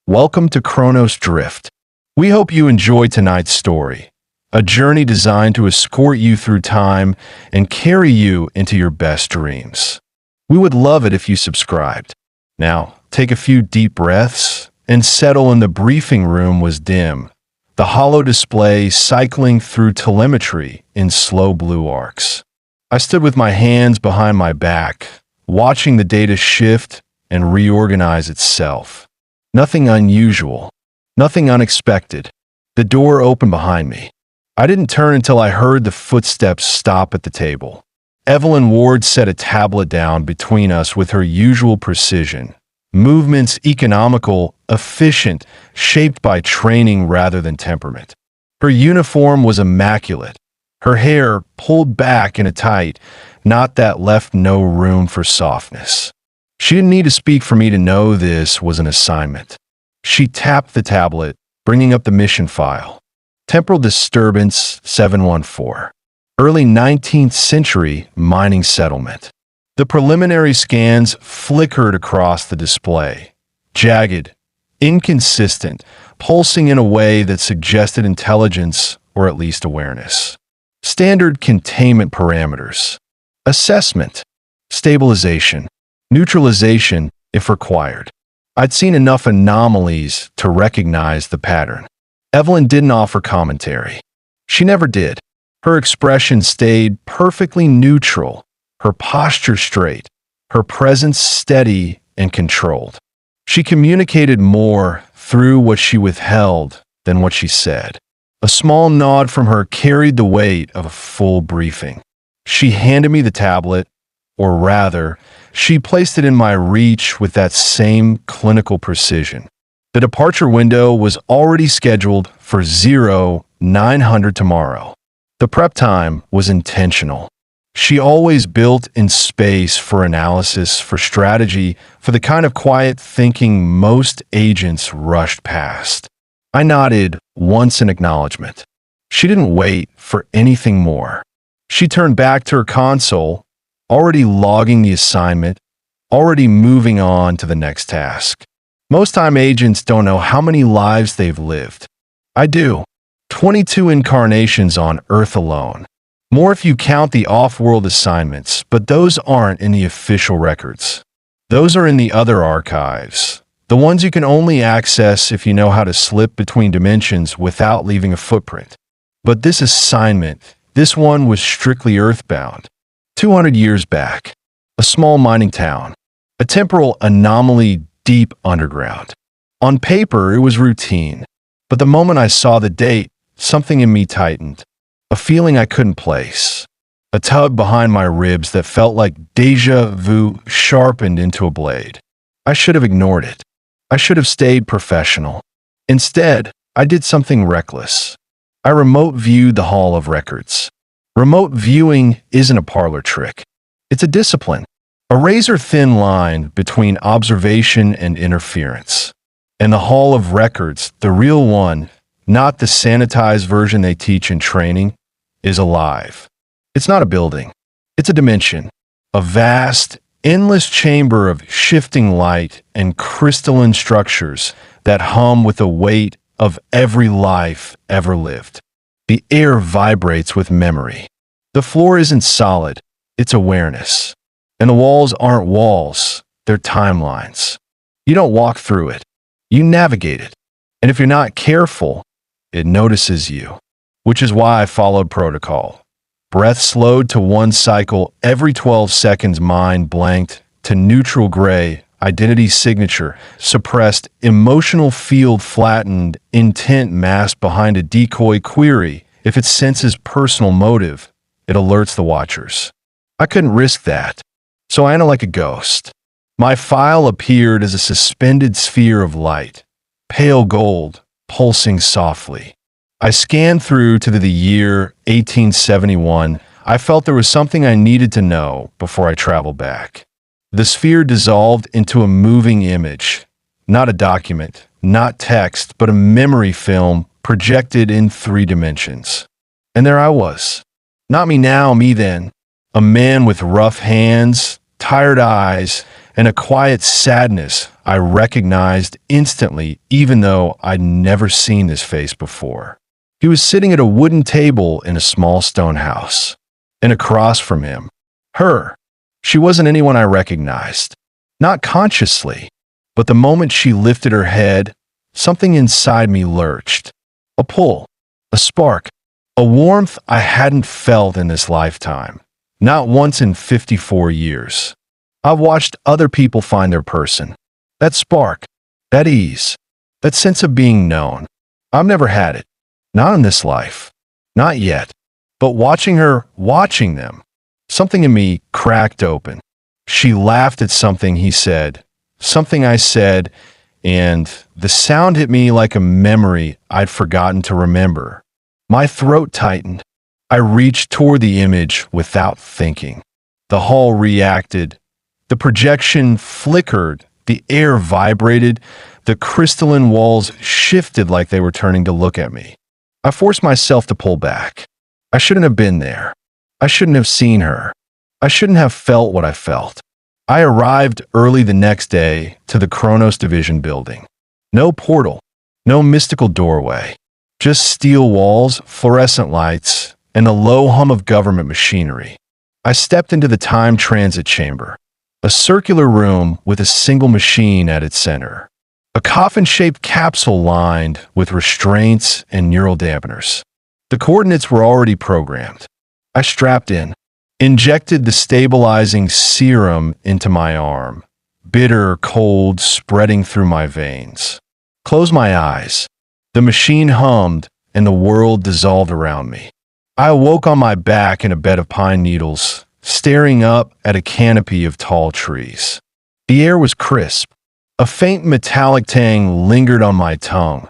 Welcome to Chronos Drift. We hope you enjoy tonight's story, a journey designed to escort you through time and carry you into your best dreams. We would love it if you subscribed. Now, take a few deep breaths and settle in. The briefing room was dim, the hollow display cycling through telemetry in slow blue arcs. I stood with my hands behind my back, watching the data shift and reorganize itself. Nothing unusual, nothing unexpected. The door opened behind me. I didn't turn until I heard the footsteps stop at the table. Evelyn Ward set a tablet down between us with her usual precision. Movements economical, efficient, shaped by training rather than temperament. Her uniform was immaculate. Her hair pulled back in a tight knot that left no room for softness. She didn't need to speak for me to know this was an assignment. She tapped the tablet, bringing up the mission file. Temporal disturbance 714. Early 19th century mining settlement. The preliminary scans flickered across the display. Jagged, inconsistent, pulsing in a way that suggested intelligence or at least awareness. Standard containment parameters. Assessment. Stabilization. Neutralization, if required. I'd seen enough anomalies to recognize the pattern. Evelyn didn't offer commentary. She never did. Her expression stayed perfectly neutral, her posture straight, her presence steady and controlled. She communicated more through what she withheld than what she said. A small nod from her carried the weight of a full briefing. She handed me the tablet, or rather, she placed it in my reach with that same clinical precision. The departure window was already scheduled for 0900 tomorrow. The prep time was intentional. She always built in space for analysis, for strategy, for the kind of quiet thinking most agents rushed past. I nodded once in acknowledgement. She didn't wait for anything more. She turned back to her console, already logging the assignment, already moving on to the next task. Most time agents don't know how many lives they've lived. I do. 22 incarnations on Earth alone. More if you count the off-world assignments, but those aren't in the official records. Those are in the other archives. The ones you can only access if you know how to slip between dimensions without leaving a footprint. But this assignment, this one was strictly earthbound. 200 years back. A small mining town. A temporal anomaly deep underground. On paper, it was routine. But the moment I saw the date, something in me tightened. A feeling I couldn't place. A tug behind my ribs that felt like déjà vu sharpened into a blade. I should have ignored it. I should have stayed professional. Instead, I did something reckless. I remote viewed the Hall of Records. Remote viewing isn't a parlor trick. It's a discipline. A razor-thin line between observation and interference. And the Hall of Records, the real one, not the sanitized version they teach in training, is alive. It's not a building. It's a dimension. A vast, endless chamber of shifting light and crystalline structures that hum with the weight of every life ever lived. The air vibrates with memory. The floor isn't solid, it's awareness. And the walls aren't walls, they're timelines. You don't walk through it, you navigate it. And if you're not careful, it notices you. Which is why I followed protocol. Breath slowed to one cycle every 12 seconds, mind blanked to neutral gray, identity signature, suppressed, emotional field flattened, intent masked behind a decoy query. If it senses personal motive, it alerts the watchers. I couldn't risk that. So I acted like a ghost. My file appeared as a suspended sphere of light, pale gold, pulsing softly. I scanned through to the year 1871. I felt there was something I needed to know before I traveled back. The sphere dissolved into a moving image, not a document, not text, but a memory film projected in 3 dimensions. And there I was. Not me now, me then. A man with rough hands, tired eyes, and a quiet sadness I recognized instantly, even though I'd never seen this face before. He was sitting at a wooden table in a small stone house, and across from him, her. She wasn't anyone I recognized, not consciously, but the moment she lifted her head, something inside me lurched. A pull, a spark, a warmth I hadn't felt in this lifetime, not once in 54 years. I've watched other people find their person. That spark, that ease, that sense of being known. I've never had it. Not in this life. Not yet. But watching her, watching them, something in me cracked open. She laughed at something he said, something I said, and the sound hit me like a memory I'd forgotten to remember. My throat tightened. I reached toward the image without thinking. The hall reacted. The projection flickered. The air vibrated. The crystalline walls shifted like they were turning to look at me. I forced myself to pull back. I shouldn't have been there. I shouldn't have seen her. I shouldn't have felt what I felt. I arrived early the next day to the Kronos Division building. No portal, no mystical doorway, just steel walls, fluorescent lights, and a low hum of government machinery. I stepped into the time transit chamber, a circular room with a single machine at its center. A coffin-shaped capsule lined with restraints and neural dampeners. The coordinates were already programmed. I strapped in, injected the stabilizing serum into my arm, bitter cold spreading through my veins. Closed my eyes. The machine hummed and the world dissolved around me. I awoke on my back in a bed of pine needles, staring up at a canopy of tall trees. The air was crisp. A faint metallic tang lingered on my tongue,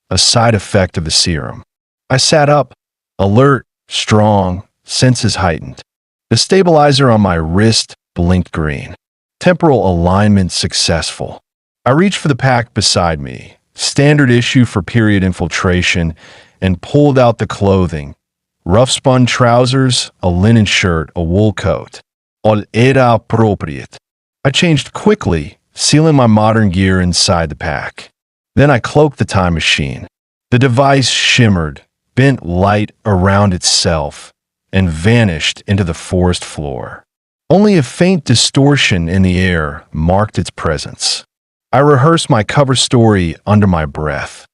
a side effect of the serum. I sat up, alert, strong, senses heightened. The stabilizer on my wrist blinked green. Temporal alignment successful. I reached for the pack beside me, standard issue for period infiltration, and pulled out the clothing. Rough spun trousers, a linen shirt, a wool coat. All era appropriate. I changed quickly, sealing my modern gear inside the pack. Then I cloaked the time machine. The device shimmered, bent light around itself, and vanished into the forest floor. Only a faint distortion in the air marked its presence. I rehearsed my cover story under my breath.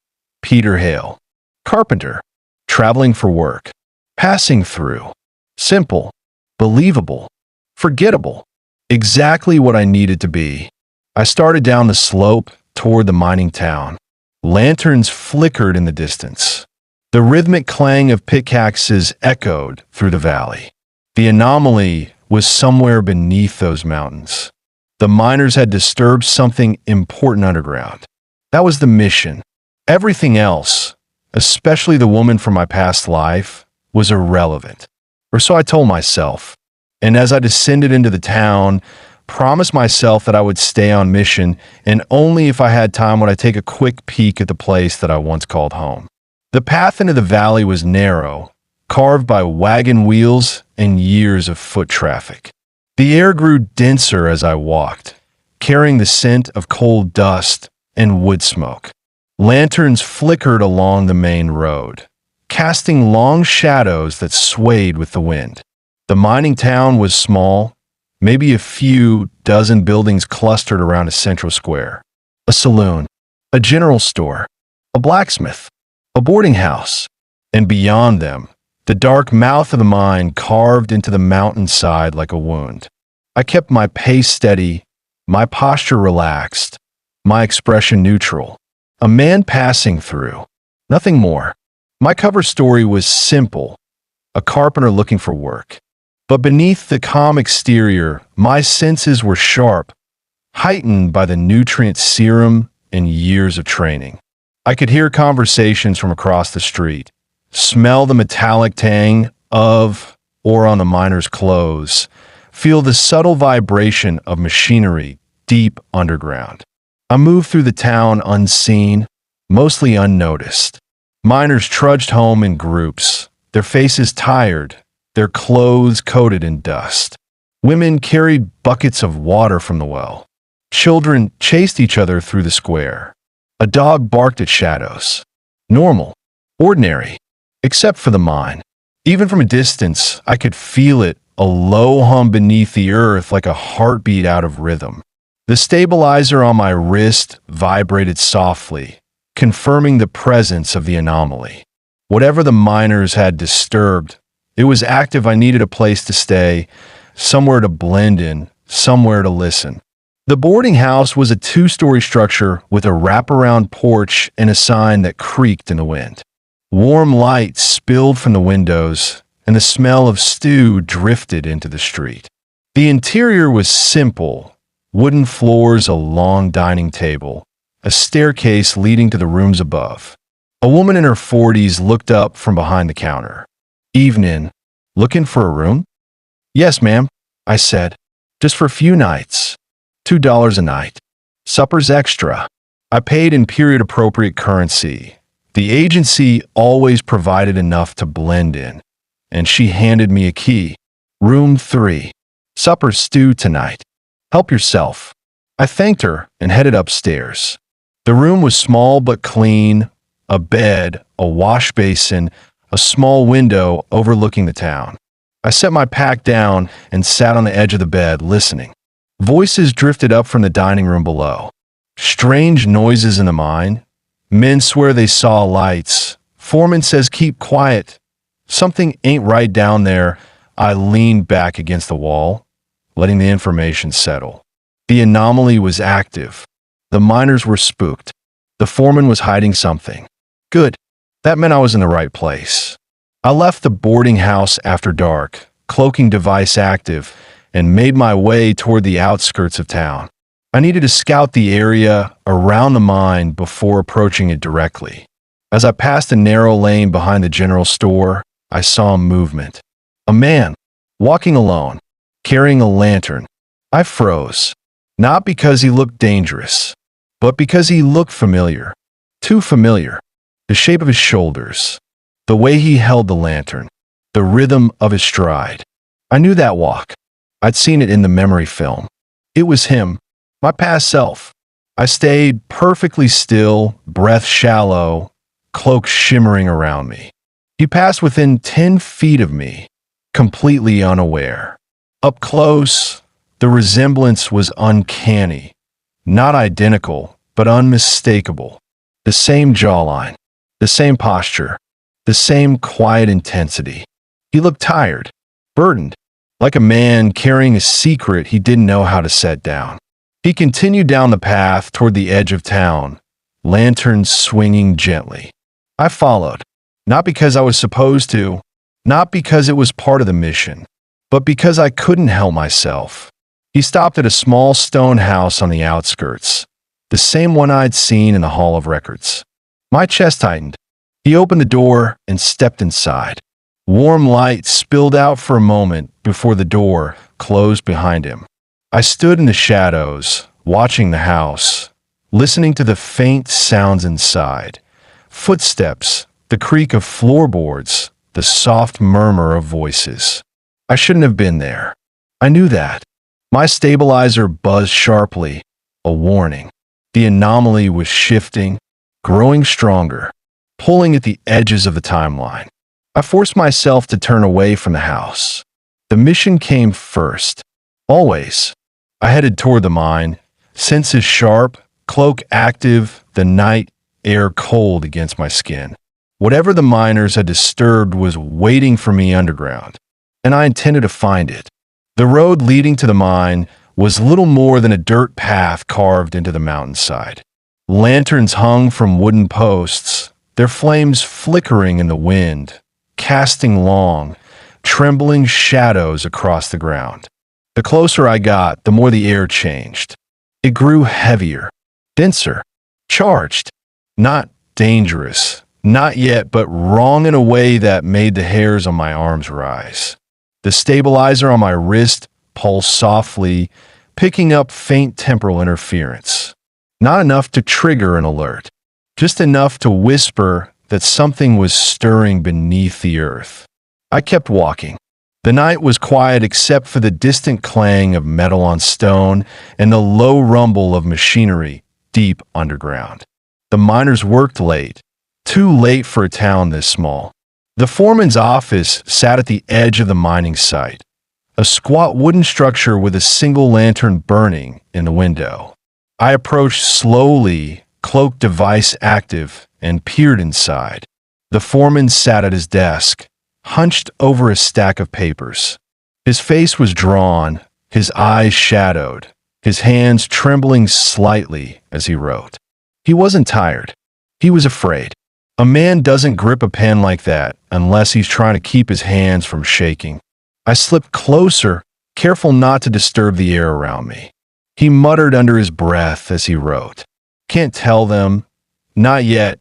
Peter Hale, carpenter, traveling for work, passing through. Simple, believable, forgettable. Exactly what I needed to be. I started down the slope toward the mining town. Lanterns flickered in the distance. The rhythmic clang of pickaxes echoed through the valley. The anomaly was somewhere beneath those mountains. The miners had disturbed something important underground. That was the mission. Everything else, especially the woman from my past life, was irrelevant. Or so I told myself. And as I descended into the town, promised myself that I would stay on mission, and only if I had time would I take a quick peek at the place that I once called home. The path into the valley was narrow, carved by wagon wheels and years of foot traffic. The air grew denser as I walked, carrying the scent of coal dust and wood smoke. Lanterns flickered along the main road, casting long shadows that swayed with the wind. The mining town was small, maybe a few dozen buildings clustered around a central square. A saloon, a general store, a blacksmith, a boarding house, and beyond them, the dark mouth of the mine carved into the mountainside like a wound. I kept my pace steady, my posture relaxed, my expression neutral. A man passing through, nothing more. My cover story was simple, a carpenter looking for work. But beneath the calm exterior, my senses were sharp, heightened by the nutrient serum and years of training. I could hear conversations from across the street, smell the metallic tang of or on the miners' clothes, feel the subtle vibration of machinery deep underground. I moved through the town unseen, mostly unnoticed. Miners trudged home in groups, their faces tired, their clothes coated in dust. Women carried buckets of water from the well. Children chased each other through the square. A dog barked at shadows. Normal, ordinary, except for the mine. Even from a distance, I could feel it, a low hum beneath the earth like a heartbeat out of rhythm. The stabilizer on my wrist vibrated softly, confirming the presence of the anomaly. Whatever the miners had disturbed, it was active. I needed a place to stay, somewhere to blend in, somewhere to listen. The boarding house was a two-story structure with a wraparound porch and a sign that creaked in the wind. Warm light spilled from the windows, and the smell of stew drifted into the street. The interior was simple: wooden floors, a long dining table, a staircase leading to the rooms above. A woman in her 40s looked up from behind the counter. "Evening. Looking for a room?" "Yes, ma'am," I said. "Just for a few nights. $2 a night. Supper's extra." I paid in period-appropriate currency. The agency always provided enough to blend in, and she handed me a key. "Room 3. Supper's stew tonight. Help yourself." I thanked her and headed upstairs. The room was small but clean: a bed, a wash basin, a small window overlooking the town. I set my pack down and sat on the edge of the bed, listening. Voices drifted up from the dining room below. Strange noises in the mine. Men swear they saw lights. Foreman says keep quiet. Something ain't right down there. I leaned back against the wall, letting the information settle. The anomaly was active. The miners were spooked. The foreman was hiding something. Good. That meant I was in the right place. I left the boarding house after dark, cloaking device active, and made my way toward the outskirts of town. I needed to scout the area around the mine before approaching it directly. As I passed a narrow lane behind the general store, I saw movement. A man, walking alone, carrying a lantern. I froze, not because he looked dangerous, but because he looked familiar. Too familiar. The shape of his shoulders, the way he held the lantern, the rhythm of his stride. I knew that walk. I'd seen it in the memory film. It was him, my past self. I stayed perfectly still, breath shallow, cloak shimmering around me. He passed within 10 feet of me, completely unaware. Up close, the resemblance was uncanny. Not identical, but unmistakable. The same jawline, the same posture, the same quiet intensity. He looked tired, burdened, like a man carrying a secret he didn't know how to set down. He continued down the path toward the edge of town, lantern swinging gently. I followed, not because I was supposed to, not because it was part of the mission, but because I couldn't help myself. He stopped at a small stone house on the outskirts, the same one I'd seen in the Hall of Records. My chest tightened. He opened the door and stepped inside. Warm light spilled out for a moment before the door closed behind him. I stood in the shadows, watching the house, listening to the faint sounds inside. Footsteps, the creak of floorboards, the soft murmur of voices. I shouldn't have been there. I knew that. My stabilizer buzzed sharply, a warning. The anomaly was shifting, growing stronger, pulling at the edges of the timeline. I forced myself to turn away from the house. The mission came first. Always. I headed toward the mine, senses sharp, cloak active, the night air cold against my skin. Whatever the miners had disturbed was waiting for me underground, and I intended to find it. The road leading to the mine was little more than a dirt path carved into the mountainside. Lanterns hung from wooden posts, their flames flickering in the wind, casting long, trembling shadows across the ground. The closer I got, the more the air changed. It grew heavier, denser, charged. Not dangerous, not yet, but wrong in a way that made the hairs on my arms rise. The stabilizer on my wrist pulsed softly, picking up faint temporal interference. Not enough to trigger an alert, just enough to whisper that something was stirring beneath the earth. I kept walking, The night was quiet except for the distant clang of metal on stone and the low rumble of machinery deep underground. The miners worked late, too late for a town this small. The foreman's office sat at the edge of the mining site, a squat wooden structure with a single lantern burning in the window. I approached slowly, cloak device active, and peered inside. The foreman sat at his desk, hunched over a stack of papers. His face was drawn, his eyes shadowed, his hands trembling slightly as he wrote. He wasn't tired. He was afraid. A man doesn't grip a pen like that unless he's trying to keep his hands from shaking. I slipped closer, careful not to disturb the air around me. He muttered under his breath as he wrote. Can't tell them. Not yet.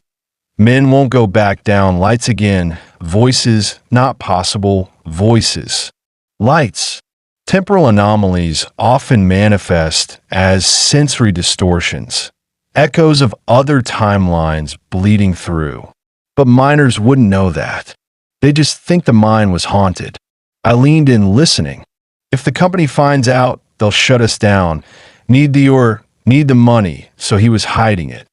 Men won't go back down. Lights again. Voices. Not possible. Voices. Lights. Temporal anomalies often manifest as sensory distortions, echoes of other timelines bleeding through. But miners wouldn't know that. They just think the mine was haunted. I leaned in listening. If the company finds out, they'll shut us down. Need the money, so he was hiding it.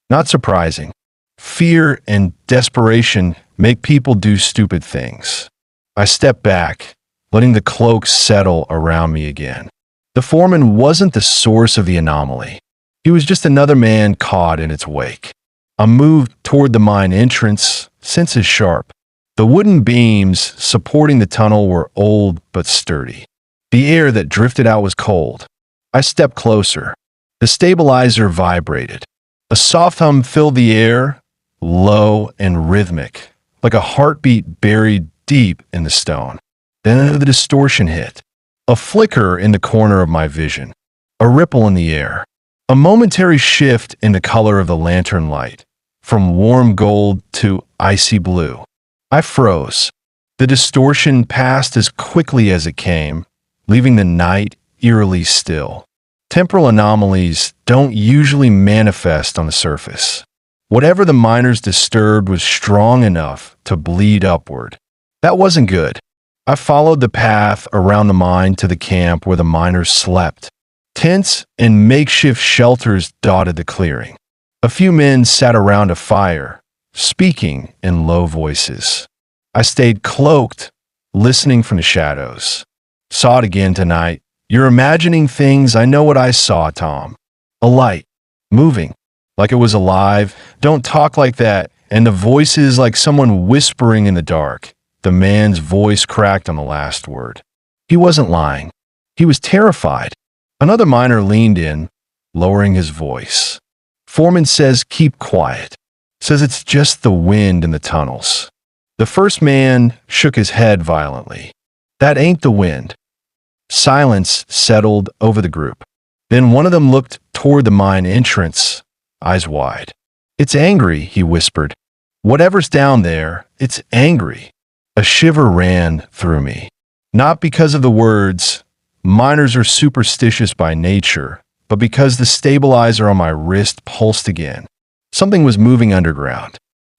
Not surprising. Fear and desperation make people do stupid things. I stepped back, letting the cloak settle around me again. The foreman wasn't the source of the anomaly. He was just another man caught in its wake. I moved toward the mine entrance, senses sharp. The wooden beams supporting the tunnel were old but sturdy. The air that drifted out was cold. I stepped closer. The stabilizer vibrated. A soft hum filled the air, low and rhythmic, like a heartbeat buried deep in the stone. Then the distortion hit. A flicker in the corner of my vision. A ripple in the air. A momentary shift in the color of the lantern light, from warm gold to icy blue. I froze. The distortion passed as quickly as it came, leaving the night eerily still. Temporal anomalies don't usually manifest on the surface. Whatever the miners disturbed was strong enough to bleed upward. That wasn't good. I followed the path around the mine to the camp where the miners slept. Tents and makeshift shelters dotted the clearing. A few men sat around a fire, speaking in low voices. I stayed cloaked, listening from the shadows. Saw it again tonight. You're imagining things. I know what I saw, Tom. A light, moving, like it was alive. Don't talk like that. And the voices like someone whispering in the dark. The man's voice cracked on the last word. He wasn't lying. He was terrified. Another miner leaned in, lowering his voice. Foreman says keep quiet. Says it's just the wind in the tunnels. The first man shook his head violently. That ain't the wind. Silence settled over the group. Then one of them looked toward the mine entrance, eyes wide. It's angry, he whispered. Whatever's down there, it's angry. A shiver ran through me. Not because of the words, miners are superstitious by nature, but because the stabilizer on my wrist pulsed again. Something was moving underground.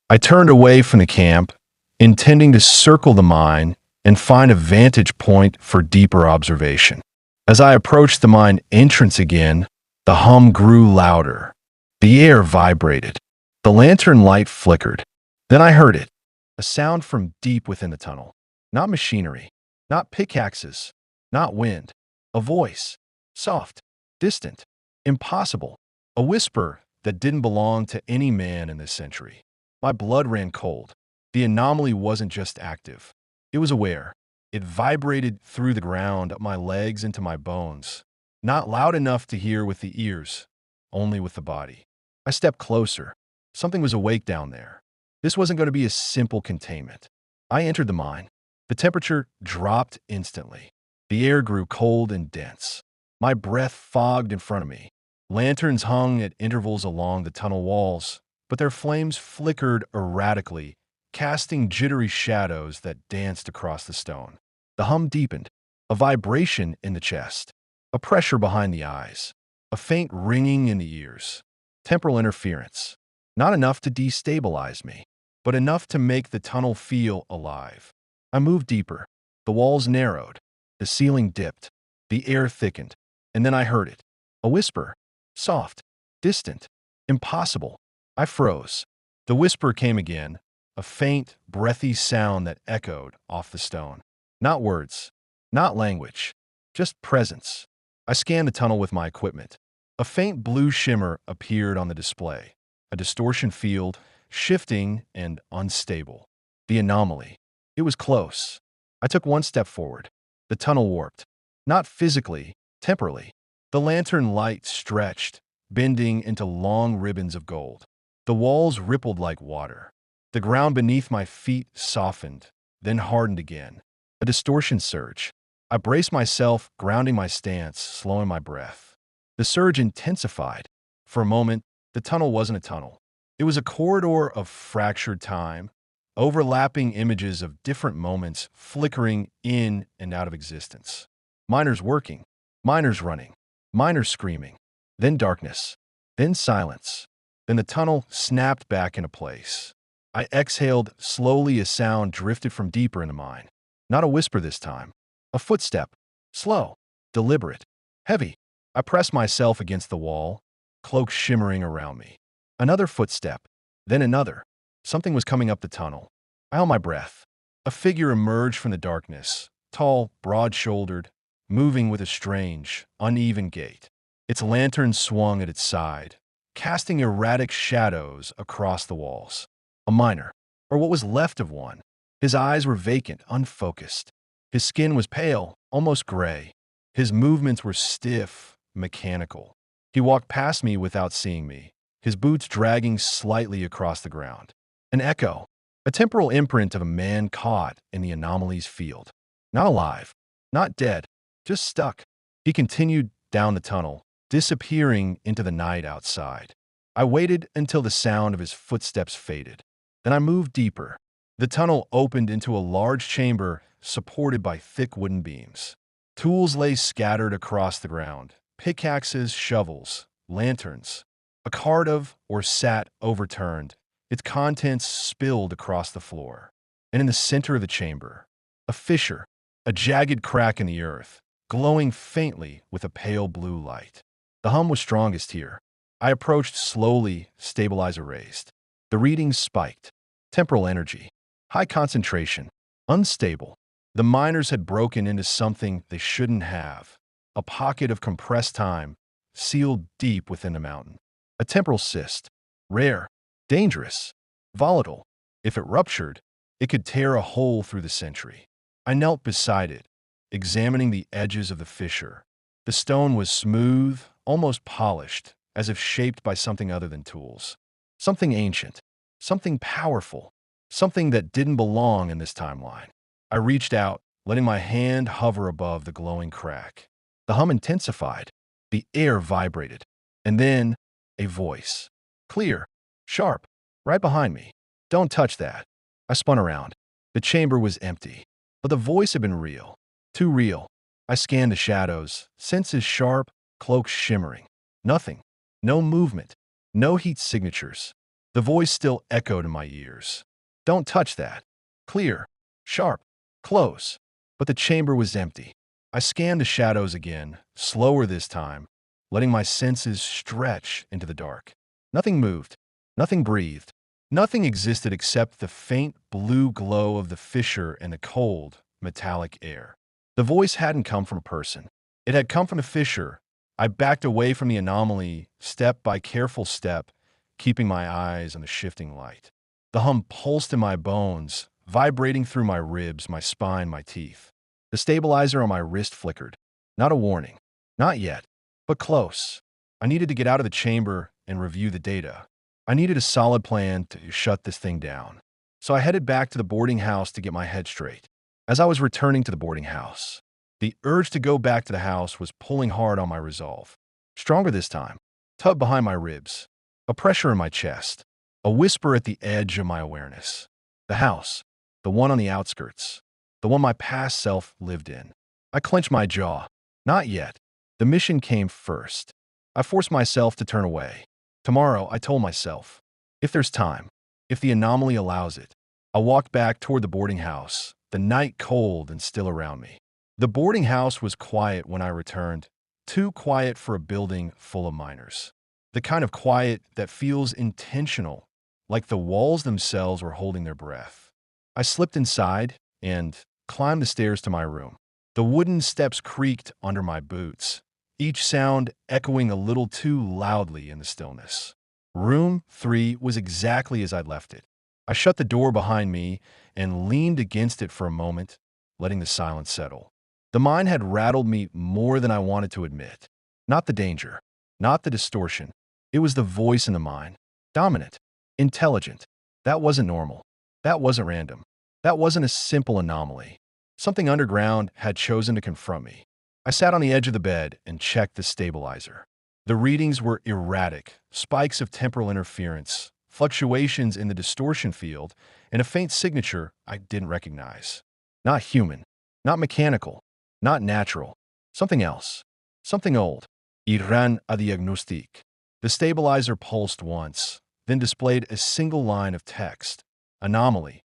I turned away from the camp, intending to circle the mine and find a vantage point for deeper observation. As I approached the mine entrance again, the hum grew louder. The air vibrated. The lantern light flickered. Then I heard it, a sound from deep within the tunnel. Not machinery, not pickaxes, not wind. A voice, soft, distant, impossible. A whisper that didn't belong to any man in this century. My blood ran cold. The anomaly wasn't just active. It was aware. It vibrated through the ground, up my legs, into my bones. Not loud enough to hear with the ears, only with the body. I stepped closer. Something was awake down there. This wasn't going to be a simple containment. I entered the mine. The temperature dropped instantly. The air grew cold and dense. My breath fogged in front of me. Lanterns hung at intervals along the tunnel walls, but their flames flickered erratically, casting jittery shadows that danced across the stone. The hum deepened, a vibration in the chest, a pressure behind the eyes, a faint ringing in the ears. Temporal interference. Not enough to destabilize me, but enough to make the tunnel feel alive. I moved deeper. The walls narrowed. The ceiling dipped. The air thickened. And then I heard it. A whisper. Soft. Distant. Impossible. I froze. The whisper came again. A faint, breathy sound that echoed off the stone. Not words. Not language. Just presence. I scanned the tunnel with my equipment. A faint blue shimmer appeared on the display. A distortion field, shifting and unstable. The anomaly. It was close. I took one step forward. The tunnel warped. Not physically, temporally. The lantern light stretched, bending into long ribbons of gold. The walls rippled like water. The ground beneath my feet softened, then hardened again. A distortion surge. I braced myself, grounding my stance, slowing my breath. The surge intensified. For a moment, the tunnel wasn't a tunnel. It was a corridor of fractured time, overlapping images of different moments flickering in and out of existence. Miners working, miners running, miners screaming, then darkness, then silence. Then the tunnel snapped back into place. I exhaled slowly. A sound drifted from deeper into mine. Not a whisper this time. A footstep. Slow, deliberate, heavy. I pressed myself against the wall, cloak shimmering around me. Another footstep, then another. Something was coming up the tunnel. I held my breath. A figure emerged from the darkness, tall, broad-shouldered, moving with a strange, uneven gait. Its lantern swung at its side, casting erratic shadows across the walls. A miner, or what was left of one. His eyes were vacant, unfocused. His skin was pale, almost gray. His movements were stiff, mechanical. He walked past me without seeing me, his boots dragging slightly across the ground. An echo, a temporal imprint of a man caught in the anomaly's field. Not alive, not dead, just stuck. He continued down the tunnel, disappearing into the night outside. I waited until the sound of his footsteps faded. Then I moved deeper. The tunnel opened into a large chamber supported by thick wooden beams. Tools lay scattered across the ground. Pickaxes, shovels, lanterns. A cart of or sat overturned, its contents spilled across the floor. And in the center of the chamber, a fissure, a jagged crack in the earth, glowing faintly with a pale blue light. The hum was strongest here. I approached slowly, stabilizer raised. The readings spiked. Temporal energy. High concentration. Unstable. The miners had broken into something they shouldn't have. A pocket of compressed time, sealed deep within the mountain. A temporal cyst. Rare. Dangerous. Volatile. If it ruptured, it could tear a hole through the century. I knelt beside it, examining the edges of the fissure. The stone was smooth, almost polished, as if shaped by something other than tools. Something ancient. Something powerful. Something that didn't belong in this timeline. I reached out, letting my hand hover above the glowing crack. The hum intensified. The air vibrated. And then, a voice. Clear. Sharp. Right behind me. Don't touch that. I spun around. The chamber was empty. But the voice had been real. Too real. I scanned the shadows, senses sharp, cloaks shimmering. Nothing. No movement. No heat signatures. The voice still echoed in my ears. Don't touch that. Clear. Sharp. Close. But the chamber was empty. I scanned the shadows again, slower this time, letting my senses stretch into the dark. Nothing moved. Nothing breathed. Nothing existed except the faint blue glow of the fissure and the cold, metallic air. The voice hadn't come from a person. It had come from the fissure. I backed away from the anomaly, step by careful step, keeping my eyes on the shifting light. The hum pulsed in my bones, vibrating through my ribs, my spine, my teeth. The stabilizer on my wrist flickered. Not a warning. Not yet. But close. I needed to get out of the chamber and review the data. I needed a solid plan to shut this thing down. So I headed back to the boarding house to get my head straight. As I was returning to the boarding house, the urge to go back to the house was pulling hard on my resolve. Stronger this time. Tugged behind my ribs. A pressure in my chest. A whisper at the edge of my awareness. The house. The one on the outskirts. The one my past self lived in. I clenched my jaw. Not yet. The mission came first. I forced myself to turn away. Tomorrow, I told myself, if there's time, if the anomaly allows it. I walked back toward the boarding house, the night cold and still around me. The boarding house was quiet when I returned, too quiet for a building full of miners. The kind of quiet that feels intentional, like the walls themselves were holding their breath. I slipped inside and climbed the stairs to my room. The wooden steps creaked under my boots, each sound echoing a little too loudly in the stillness. Room 3 was exactly as I'd left it. I shut the door behind me and leaned against it for a moment, letting the silence settle. The mind had rattled me more than I wanted to admit. Not the danger, not the distortion. It was the voice in the mind. Dominant, intelligent. That wasn't normal. That wasn't random. That wasn't a simple anomaly. Something underground had chosen to confront me. I sat on the edge of the bed and checked the stabilizer. The readings were erratic, spikes of temporal interference, fluctuations in the distortion field, and a faint signature I didn't recognize. Not human, not mechanical, not natural. Something else. Something old. Iran a diagnostic. The stabilizer pulsed once, then displayed a single line of text. Anomaly.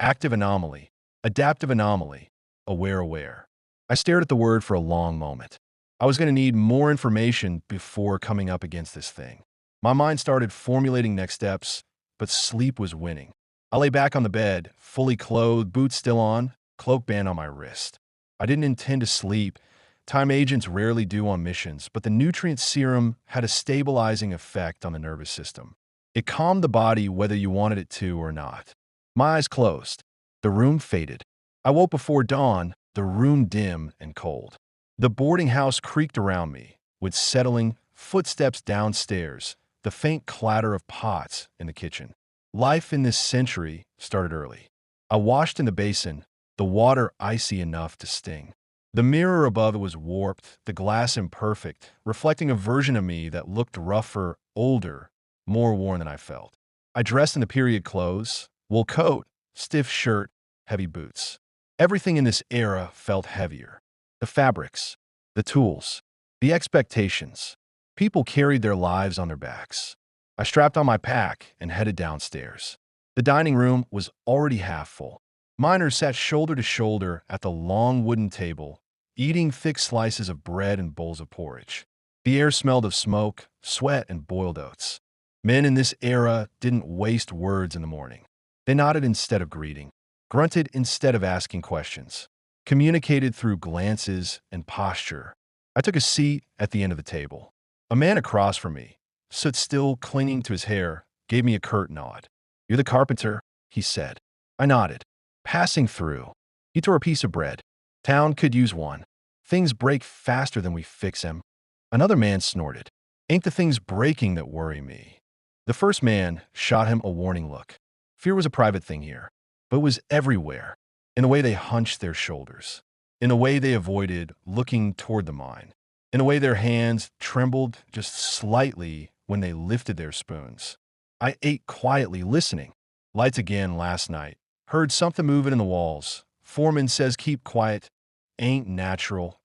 Active anomaly. Adaptive anomaly. Aware. I stared at the word for a long moment. I was going to need more information before coming up against this thing. My mind started formulating next steps, but sleep was winning. I lay back on the bed, fully clothed, boots still on, cloak band on my wrist. I didn't intend to sleep. Time agents rarely do on missions, but the nutrient serum had a stabilizing effect on the nervous system. It calmed the body whether you wanted it to or not. My eyes closed. The room faded. I woke before dawn, the room dim and cold. The boarding house creaked around me, with settling footsteps downstairs, the faint clatter of pots in the kitchen. Life in this century started early. I washed in the basin, the water icy enough to sting. The mirror above it was warped, the glass imperfect, reflecting a version of me that looked rougher, older, more worn than I felt. I dressed in the period clothes, wool coat, stiff shirt, heavy boots. Everything in this era felt heavier. The fabrics, the tools, the expectations. People carried their lives on their backs. I strapped on my pack and headed downstairs. The dining room was already half full. Miners sat shoulder to shoulder at the long wooden table, eating thick slices of bread and bowls of porridge. The air smelled of smoke, sweat, and boiled oats. Men in this era didn't waste words in the morning. They nodded instead of greeting, grunted instead of asking questions, communicated through glances and posture. I took a seat at the end of the table. A man across from me, stood still clinging to his hair, gave me a curt nod. "You're the carpenter," he said. I nodded. Passing through. He tore a piece of bread. "Town could use one. Things break faster than we fix them." Another man snorted. "Ain't the things breaking that worry me." The first man shot him a warning look. Fear was a private thing here, but it was everywhere, in the way they hunched their shoulders, in the way they avoided looking toward the mine, in the way their hands trembled just slightly when they lifted their spoons. I ate quietly, listening. Lights again last night. Heard something moving in the walls. Foreman says keep quiet. Ain't natural.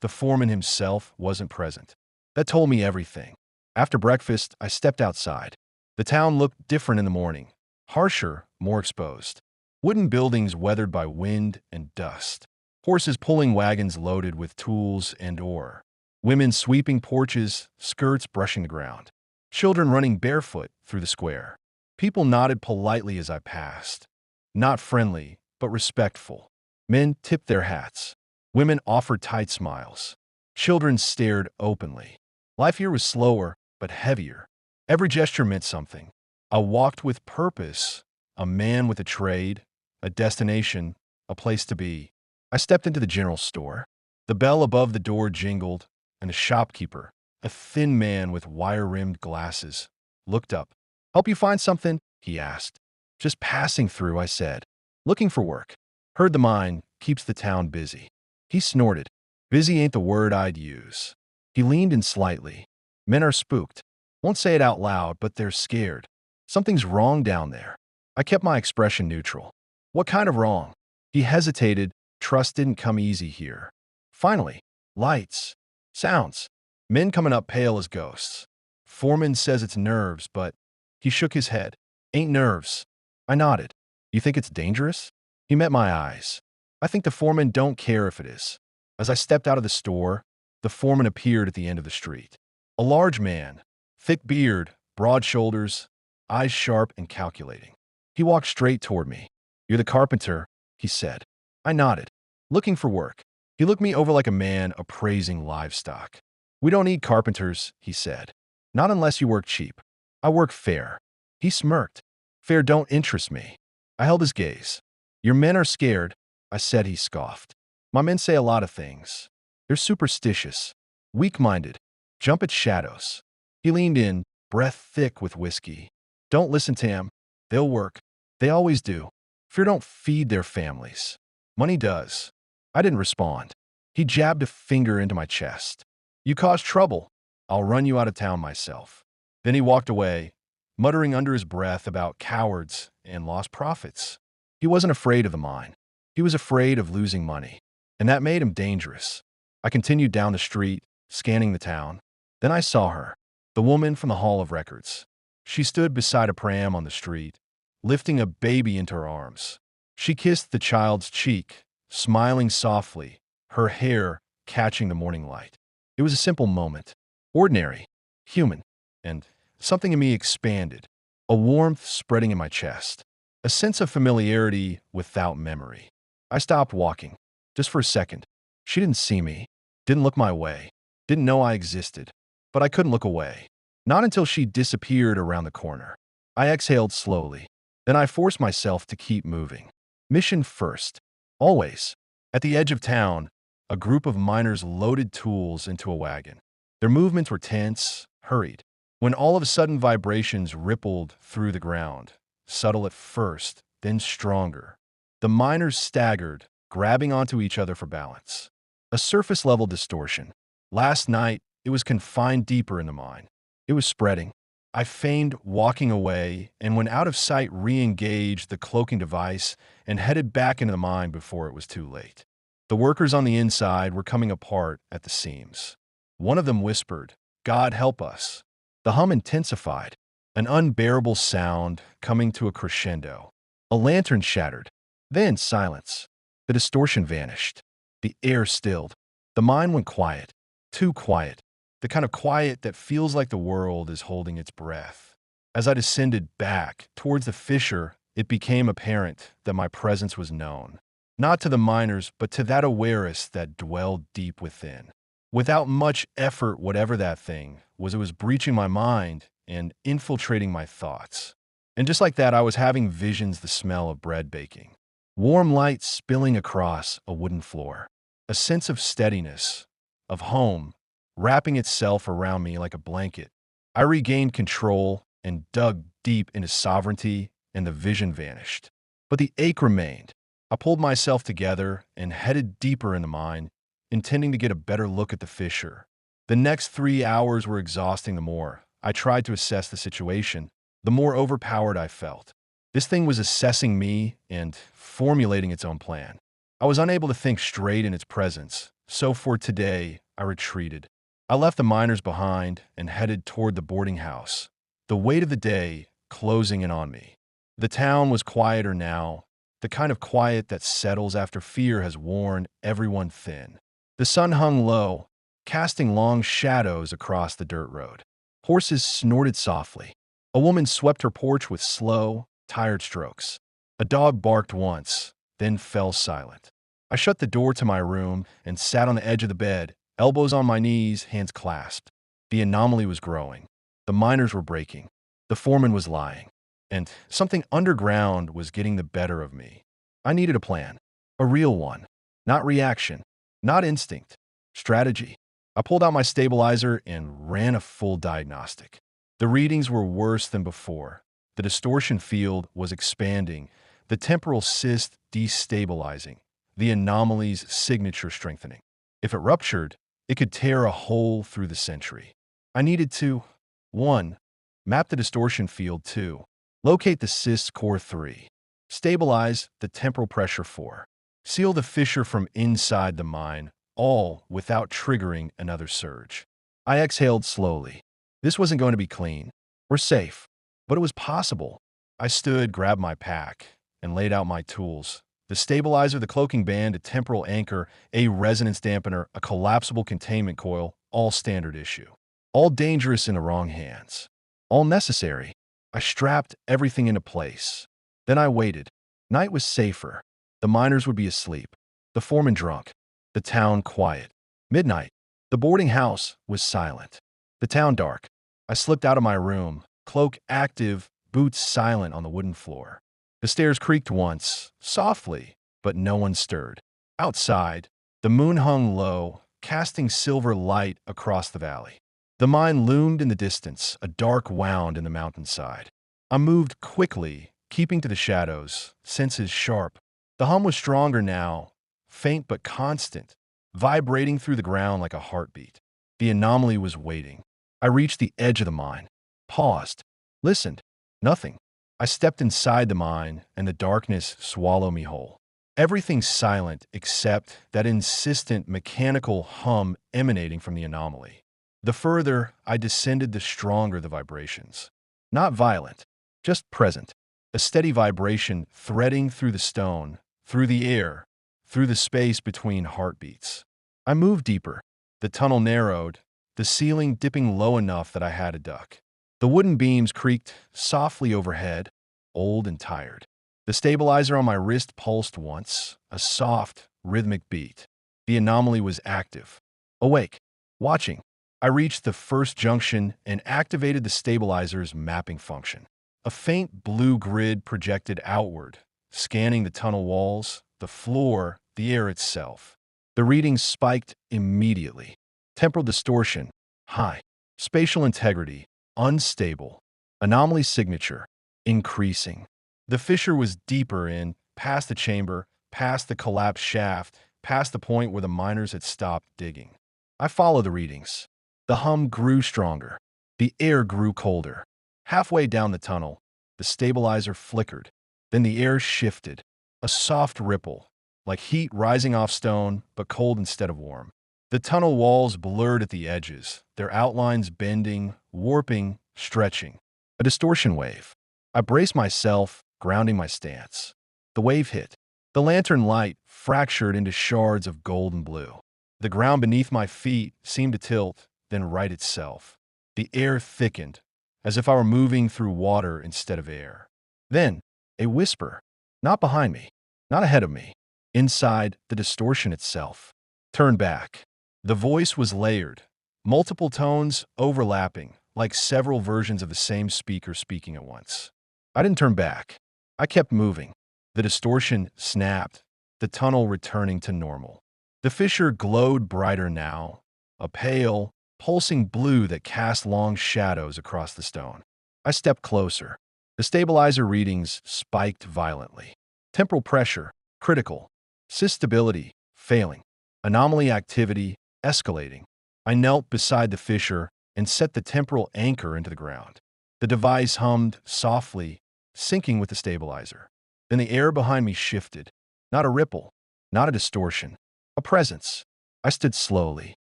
The foreman himself wasn't present. That told me everything. After breakfast, I stepped outside. The town looked different in the morning. Harsher, more exposed. Wooden buildings weathered by wind and dust. Horses pulling wagons loaded with tools and ore. Women sweeping porches, skirts brushing the ground. Children running barefoot through the square. People nodded politely as I passed. Not friendly, but respectful. Men tipped their hats. Women offered tight smiles. Children stared openly. Life here was slower, but heavier. Every gesture meant something. I walked with purpose, a man with a trade, a destination, a place to be. I stepped into the general store. The bell above the door jingled, and the shopkeeper, a thin man with wire-rimmed glasses, looked up. "Help you find something?" he asked. "Just passing through," I said. "Looking for work. Heard the mine keeps the town busy." He snorted. "Busy ain't the word I'd use." He leaned in slightly. "Men are spooked. Won't say it out loud, but they're scared. Something's wrong down there." I kept my expression neutral. "What kind of wrong?" He hesitated. Trust didn't come easy here. Finally, lights. Sounds. Men coming up pale as ghosts. Foreman says it's nerves, but he shook his head. "Ain't nerves." I nodded. "You think it's dangerous?" He met my eyes. I think the foreman don't care if it is. As I stepped out of the store, the foreman appeared at the end of the street. A large man, thick beard, broad shoulders, eyes sharp and calculating. He walked straight toward me. "You're the carpenter," he said. I nodded. "Looking for work." He looked me over like a man appraising livestock. "We don't need carpenters," he said. "Not unless you work cheap. I work fair." He smirked. "Fair don't interest me." I held his gaze. "Your men are scared," I said. He scoffed. "My men say a lot of things. They're superstitious, weak-minded, jump at shadows." He leaned in, breath thick with whiskey. "Don't listen to him. They'll work. They always do. Fear don't feed their families. Money does." I didn't respond. He jabbed a finger into my chest. "You cause trouble. I'll run you out of town myself." Then he walked away, muttering under his breath about cowards and lost profits. He wasn't afraid of the mine. He was afraid of losing money, and that made him dangerous. I continued down the street, scanning the town. Then I saw her, the woman from the Hall of Records. She stood beside a pram on the street, lifting a baby into her arms. She kissed the child's cheek, smiling softly, her hair catching the morning light. It was a simple moment, ordinary, human, and something in me expanded, a warmth spreading in my chest, a sense of familiarity without memory. I stopped walking, just for a second. She didn't see me, didn't look my way, didn't know I existed, but I couldn't look away. Not until she disappeared around the corner. I exhaled slowly. Then I forced myself to keep moving. Mission first. Always. At the edge of town, a group of miners loaded tools into a wagon. Their movements were tense, hurried, when all of a sudden vibrations rippled through the ground, subtle at first, then stronger. The miners staggered, grabbing onto each other for balance. A surface-level distortion. Last night, it was confined deeper in the mine. It was spreading. I feigned walking away, and when out of sight, re-engaged the cloaking device and headed back into the mine before it was too late. The workers on the inside were coming apart at the seams. One of them whispered, "God help us." The hum intensified, an unbearable sound coming to a crescendo. A lantern shattered. Then silence. The distortion vanished. The air stilled. The mine went quiet. Too quiet. The kind of quiet that feels like the world is holding its breath. As I descended back towards the fissure, it became apparent that my presence was known. Not to the miners, but to that awareness that dwelled deep within. Without much effort, whatever that thing was, it was breaching my mind and infiltrating my thoughts. And just like that, I was having visions, the smell of bread baking, warm light spilling across a wooden floor, a sense of steadiness, of home, wrapping itself around me like a blanket. I regained control and dug deep into sovereignty, and the vision vanished. But the ache remained. I pulled myself together and headed deeper in the mine, intending to get a better look at the fissure. The next 3 hours were exhausting. The more I tried to assess the situation, the more overpowered I felt. This thing was assessing me and formulating its own plan. I was unable to think straight in its presence, so for today, I retreated. I left the miners behind and headed toward the boarding house, the weight of the day closing in on me. The town was quieter now, the kind of quiet that settles after fear has worn everyone thin. The sun hung low, casting long shadows across the dirt road. Horses snorted softly. A woman swept her porch with slow, tired strokes. A dog barked once, then fell silent. I shut the door to my room and sat on the edge of the bed, elbows on my knees, hands clasped. The anomaly was growing. The miners were breaking. The foreman was lying. And something underground was getting the better of me. I needed a plan. A real one. Not reaction. Not instinct. Strategy. I pulled out my stabilizer and ran a full diagnostic. The readings were worse than before. The distortion field was expanding, the temporal cyst destabilizing, the anomaly's signature strengthening. If it ruptured, it could tear a hole through the century. I needed to 1. Map the distortion field. 2. Locate the cyst's core. 3. Stabilize the temporal pressure. 4. Seal the fissure from inside the mine, all without triggering another surge. I exhaled slowly. This wasn't going to be clean or safe, but it was possible. I stood, grabbed my pack, and laid out my tools, The stabilizer, the cloaking band, a temporal anchor, a resonance dampener, a collapsible containment coil, all standard issue. All dangerous in the wrong hands. All necessary. I strapped everything into place. Then I waited. Night was safer. The miners would be asleep. The foreman drunk. The town quiet. Midnight. The boarding house was silent. The town dark. I slipped out of my room, cloak active, boots silent on the wooden floor. The stairs creaked once, softly, but no one stirred. Outside, the moon hung low, casting silver light across the valley. The mine loomed in the distance, a dark wound in the mountainside. I moved quickly, keeping to the shadows, senses sharp. The hum was stronger now, faint but constant, vibrating through the ground like a heartbeat. The anomaly was waiting. I reached the edge of the mine, paused, listened. Nothing. I stepped inside the mine, and the darkness swallowed me whole. Everything silent except that insistent mechanical hum emanating from the anomaly. The further I descended, the stronger the vibrations. Not violent, just present. A steady vibration threading through the stone, through the air, through the space between heartbeats. I moved deeper. The tunnel narrowed, the ceiling dipping low enough that I had to duck. The wooden beams creaked softly overhead, old and tired. The stabilizer on my wrist pulsed once, a soft, rhythmic beat. The anomaly was active. Awake. Watching. I reached the first junction and activated the stabilizer's mapping function. A faint blue grid projected outward, scanning the tunnel walls, the floor, the air itself. The readings spiked immediately. Temporal distortion, high. Spatial integrity, unstable. Anomaly signature, increasing. The fissure was deeper in, past the chamber, past the collapsed shaft, past the point where the miners had stopped digging. I followed the readings. The hum grew stronger. The air grew colder. Halfway down the tunnel, the stabilizer flickered. Then the air shifted. A soft ripple, like heat rising off stone, but cold instead of warm. The tunnel walls blurred at the edges, their outlines bending, warping, stretching. A distortion wave. I braced myself, grounding my stance. The wave hit. The lantern light fractured into shards of gold and blue. The ground beneath my feet seemed to tilt, then right itself. The air thickened, as if I were moving through water instead of air. Then, a whisper. Not behind me, not ahead of me. Inside, the distortion itself. Turn back. The voice was layered, multiple tones overlapping, like several versions of the same speaker speaking at once. I didn't turn back. I kept moving. The distortion snapped, the tunnel returning to normal. The fissure glowed brighter now, a pale, pulsing blue that cast long shadows across the stone. I stepped closer. The stabilizer readings spiked violently. Temporal pressure, critical. Stability, failing. Anomaly activity, escalating. I knelt beside the fissure and set the temporal anchor into the ground. The device hummed softly, syncing with the stabilizer. Then the air behind me shifted. Not a ripple, not a distortion, a presence. I stood slowly.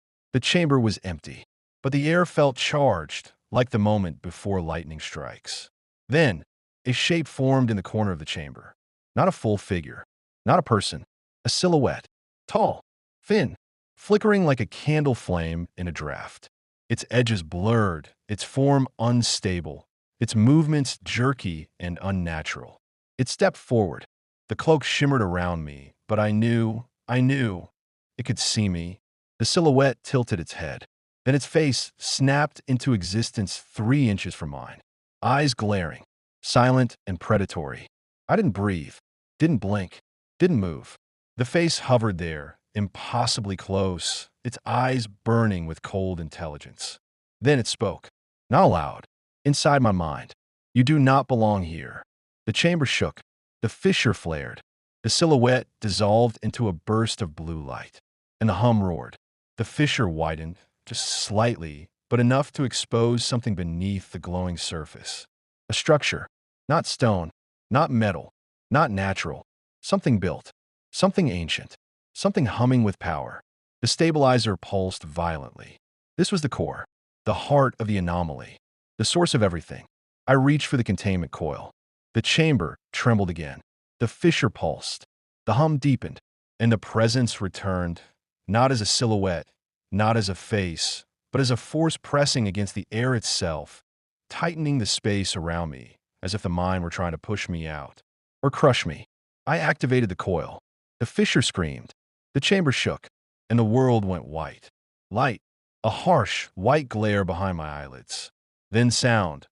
The chamber was empty, but the air felt charged, like the moment before lightning strikes. Then, a shape formed in the corner of the chamber. Not a full figure, not a person, a silhouette, tall, thin, flickering like a candle flame in a draft. Its edges blurred, its form unstable, its movements jerky and unnatural. It stepped forward. The cloak shimmered around me, but I knew, it could see me. The silhouette tilted its head. Then its face snapped into existence 3 inches from mine. Eyes glaring, silent and predatory. I didn't breathe, didn't blink, didn't move. The face hovered there, impossibly close, its eyes burning with cold intelligence. Then it spoke, not aloud, inside my mind. You do not belong here. The chamber shook. The fissure flared. The silhouette dissolved into a burst of blue light. And the hum roared. The fissure widened, just slightly, but enough to expose something beneath the glowing surface. A structure, not stone, not metal, not natural, something built, something ancient, something humming with power. The stabilizer pulsed violently. This was the core, the heart of the anomaly, the source of everything. I reached for the containment coil. The chamber trembled again. The fissure pulsed. The hum deepened, and the presence returned, not as a silhouette, not as a face, but as a force pressing against the air itself, tightening the space around me, as if the mind were trying to push me out or crush me. I activated the coil. The fissure screamed. The chamber shook, and the world went white. Light, a harsh, white glare behind my eyelids. Then sound,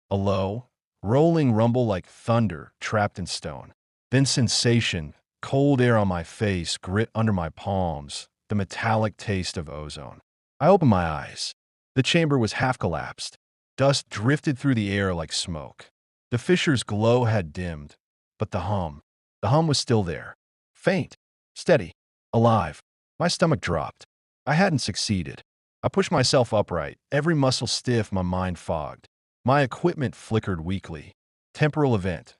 a low, rolling rumble like thunder trapped in stone. Then sensation, cold air on my face, grit under my palms, the metallic taste of ozone. I opened my eyes. The chamber was half collapsed. Dust drifted through the air like smoke. The fissure's glow had dimmed, but the hum was still there. Faint, steady, alive. My stomach dropped. I hadn't succeeded. I pushed myself upright, every muscle stiff, my mind fogged. My equipment flickered weakly. Temporal event.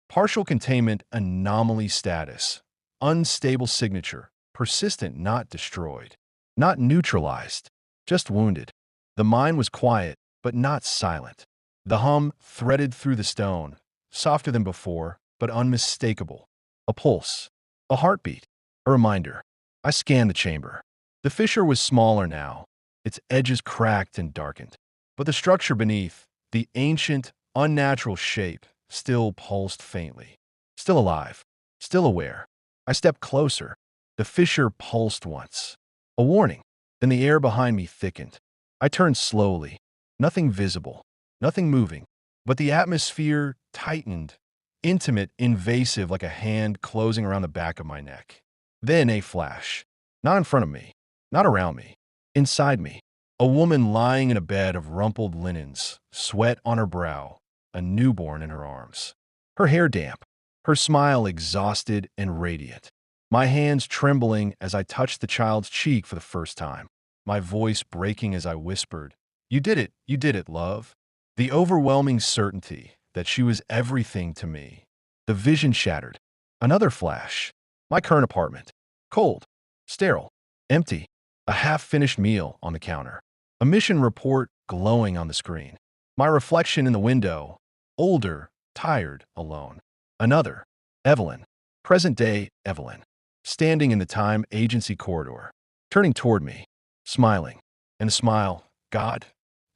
Partial containment anomaly status. Unstable signature. Persistent, not destroyed. Not neutralized. Just wounded. The mind was quiet, but not silent. The hum threaded through the stone, softer than before, but unmistakable. A pulse. A heartbeat. A reminder. I scanned the chamber. The fissure was smaller now, its edges cracked and darkened. But the structure beneath, the ancient, unnatural shape, still pulsed faintly. Still alive. Still aware. I stepped closer. The fissure pulsed once. A warning. Then the air behind me thickened. I turned slowly. Nothing visible. Nothing moving. But the atmosphere tightened. Intimate, invasive, like a hand closing around the back of my neck. Then a flash. Not in front of me. Not around me. Inside me. A woman lying in a bed of rumpled linens, sweat on her brow, a newborn in her arms. Her hair damp. Her smile exhausted and radiant. My hands trembling as I touched the child's cheek for the first time. My voice breaking as I whispered, you did it, love." The overwhelming certainty that she was everything to me. The vision shattered. Another flash. My current apartment. Cold. Sterile. Empty. A half-finished meal on the counter. A mission report glowing on the screen. My reflection in the window. Older, tired, alone. Another. Evelyn. Present-day Evelyn. Standing in the time agency corridor. Turning toward me. Smiling. And the smile, God.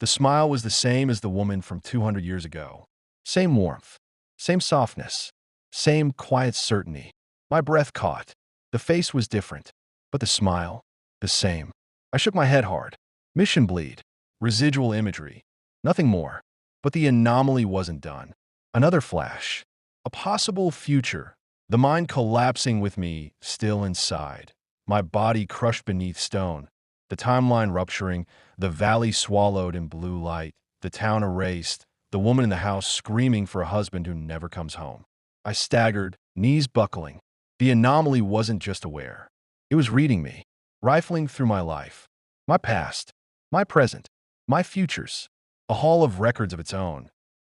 The smile was the same as the woman from 200 years ago. Same warmth. Same softness. Same quiet certainty. My breath caught. The face was different. But the smile, the same. I shook my head hard. Mission bleed. Residual imagery. Nothing more. But the anomaly wasn't done. Another flash. A possible future. The mind collapsing with me still inside. My body crushed beneath stone. The timeline rupturing, the valley swallowed in blue light, the town erased, the woman in the house screaming for a husband who never comes home. I staggered, knees buckling. The anomaly wasn't just aware. It was reading me, rifling through my life, my past, my present, my futures, a hall of records of its own,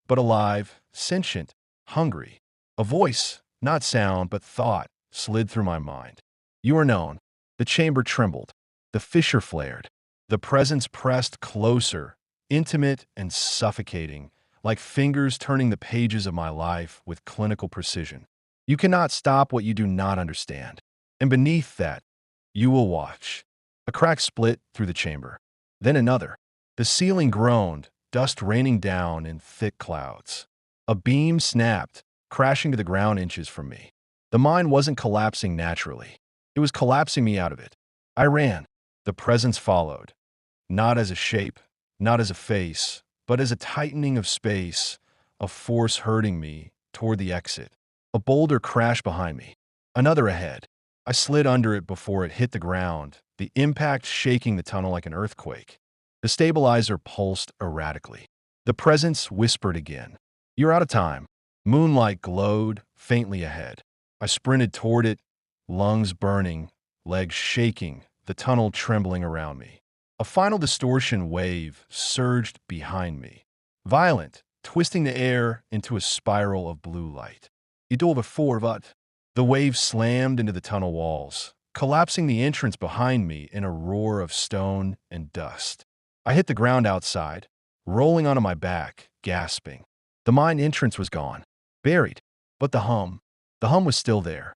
but alive, sentient, hungry. A voice, not sound, but thought, slid through my mind. You are known. The chamber trembled. The fissure flared. The presence pressed closer, intimate and suffocating, like fingers turning the pages of my life with clinical precision. You cannot stop what you do not understand. And beneath that, you will watch. A crack split through the chamber. Then another. The ceiling groaned, dust raining down in thick clouds. A beam snapped, crashing to the ground inches from me. The mind wasn't collapsing naturally. It was collapsing me out of it. I ran. The presence followed. Not as a shape, not as a face, but as a tightening of space, a force hurting me toward the exit. A boulder crashed behind me. Another ahead. I slid under it before it hit the ground, the impact shaking the tunnel like an earthquake. The stabilizer pulsed erratically. The presence whispered again. You're out of time. Moonlight glowed faintly ahead. I sprinted toward it, lungs burning, legs shaking, the tunnel trembling around me. A final distortion wave surged behind me. Violent, twisting the air into a spiral of blue light. Idol before what? The wave slammed into the tunnel walls, collapsing the entrance behind me in a roar of stone and dust. I hit the ground outside, rolling onto my back, gasping. The mine entrance was gone, buried, but the hum was still there.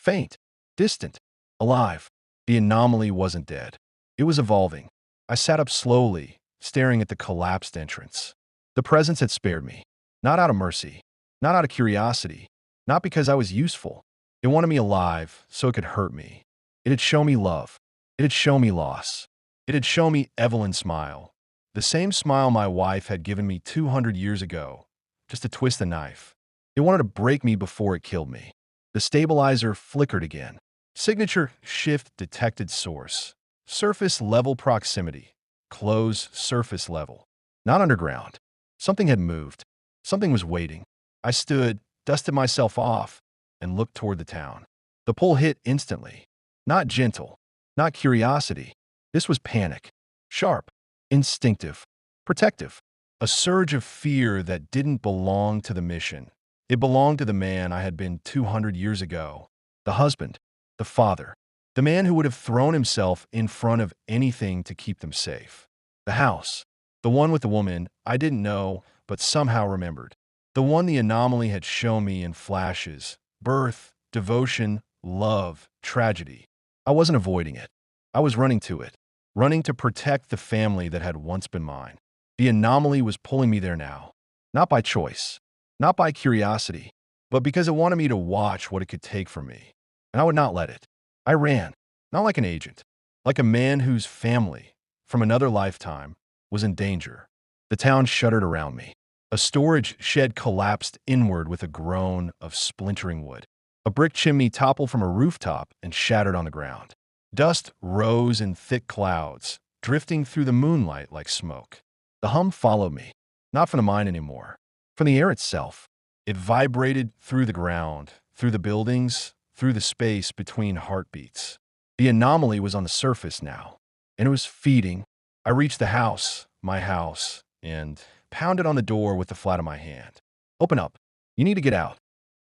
Faint, distant, alive. The anomaly wasn't dead. It was evolving. I sat up slowly, staring at the collapsed entrance. The presence had spared me. Not out of mercy, not out of curiosity, not because I was useful. It wanted me alive so it could hurt me. It had shown me love. It had shown me loss. It had shown me Evelyn's smile. The same smile my wife had given me 200 years ago, just to twist a knife. It wanted to break me before it killed me. The stabilizer flickered again. Signature shift detected source. Surface level proximity. Close surface level. Not underground. Something had moved. Something was waiting. I stood, dusted myself off, and looked toward the town. The pull hit instantly. Not gentle. Not curiosity. This was panic. Sharp. Instinctive. Protective. A surge of fear that didn't belong to the mission. It belonged to the man I had been 200 years ago. The husband. The father. The man who would have thrown himself in front of anything to keep them safe. The house. The one with the woman I didn't know, but somehow remembered. The one the anomaly had shown me in flashes. Birth, devotion, love, tragedy. I wasn't avoiding it. I was running to it. Running to protect the family that had once been mine. The anomaly was pulling me there now. Not by choice. Not by curiosity. But because it wanted me to watch what it could take from me. And I would not let it. I ran. Not like an agent. Like a man whose family, from another lifetime, was in danger. The town shuddered around me. A storage shed collapsed inward with a groan of splintering wood. A brick chimney toppled from a rooftop and shattered on the ground. Dust rose in thick clouds, drifting through the moonlight like smoke. The hum followed me, not from the mine anymore, from the air itself. It vibrated through the ground, through the buildings, through the space between heartbeats. The anomaly was on the surface now, and it was feeding. I reached the house, my house, and pounded on the door with the flat of my hand. Open up. You need to get out.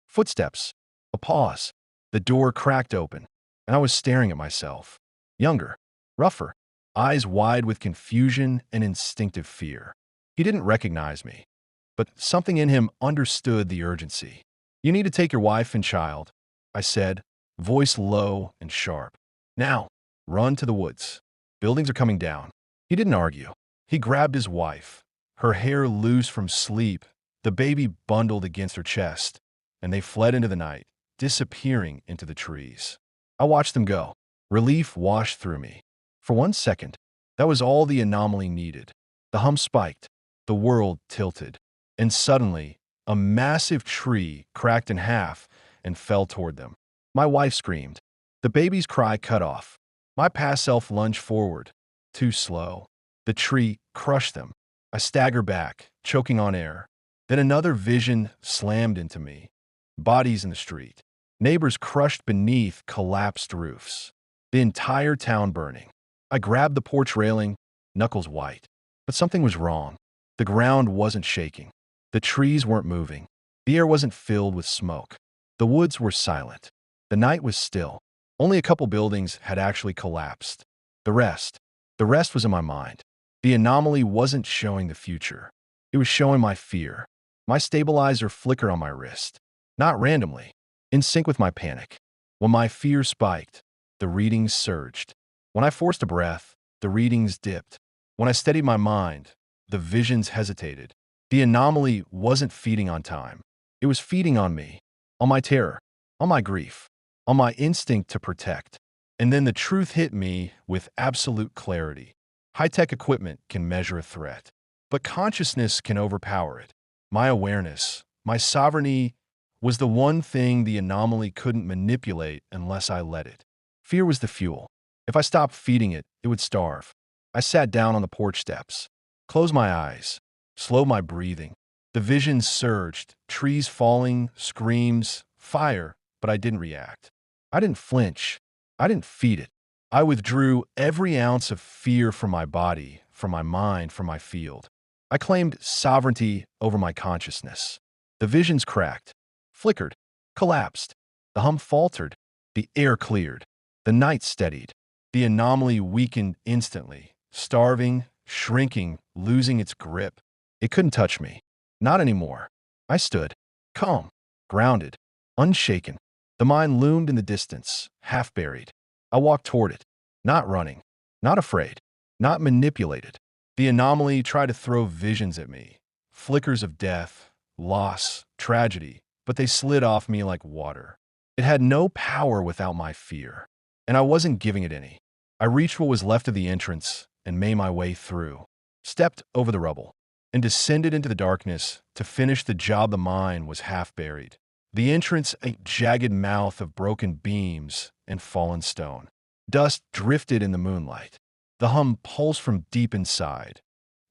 Footsteps. A pause. The door cracked open, and I was staring at myself. Younger. Rougher. Eyes wide with confusion and instinctive fear. He didn't recognize me, but something in him understood the urgency. You need to take your wife and child, I said, voice low and sharp. Now, run to the woods. Buildings are coming down. He didn't argue. He grabbed his wife, her hair loose from sleep, the baby bundled against her chest, and they fled into the night, disappearing into the trees. I watched them go. Relief washed through me. For 1 second, that was all the anomaly needed. The hum spiked. The world tilted. And suddenly, a massive tree cracked in half and fell toward them. My wife screamed. The baby's cry cut off. My past self lunged forward. Too slow. The tree crushed them. I staggered back, choking on air. Then another vision slammed into me. Bodies in the street. Neighbors crushed beneath collapsed roofs. The entire town burning. I grabbed the porch railing, knuckles white. But something was wrong. The ground wasn't shaking. The trees weren't moving. The air wasn't filled with smoke. The woods were silent. The night was still. Only a couple buildings had actually collapsed. The rest was in my mind. The anomaly wasn't showing the future. It was showing my fear. My stabilizer flickered on my wrist. Not randomly. In sync with my panic. When my fear spiked, the readings surged. When I forced a breath, the readings dipped. When I steadied my mind, the visions hesitated. The anomaly wasn't feeding on time. It was feeding on me, on my terror, on my grief, on my instinct to protect. And then the truth hit me with absolute clarity. High-tech equipment can measure a threat, but consciousness can overpower it. My awareness, my sovereignty, was the one thing the anomaly couldn't manipulate unless I let it. Fear was the fuel. If I stopped feeding it, it would starve. I sat down on the porch steps, closed my eyes, slowed my breathing. The visions surged, trees falling, screams, fire, but I didn't react. I didn't flinch. I didn't feed it. I withdrew every ounce of fear from my body, from my mind, from my field. I claimed sovereignty over my consciousness. The visions cracked, flickered, collapsed. The hum faltered. The air cleared. The night steadied. The anomaly weakened instantly, starving, shrinking, losing its grip. It couldn't touch me. Not anymore. I stood, calm, grounded, unshaken. The mine loomed in the distance, half buried. I walked toward it, not running, not afraid, not manipulated. The anomaly tried to throw visions at me, flickers of death, loss, tragedy, but they slid off me like water. It had no power without my fear, and I wasn't giving it any. I reached what was left of the entrance and made my way through, stepped over the rubble, and descended into the darkness to finish the job the mine was half buried. The entrance, a jagged mouth of broken beams and fallen stone. Dust drifted in the moonlight. The hum pulsed from deep inside.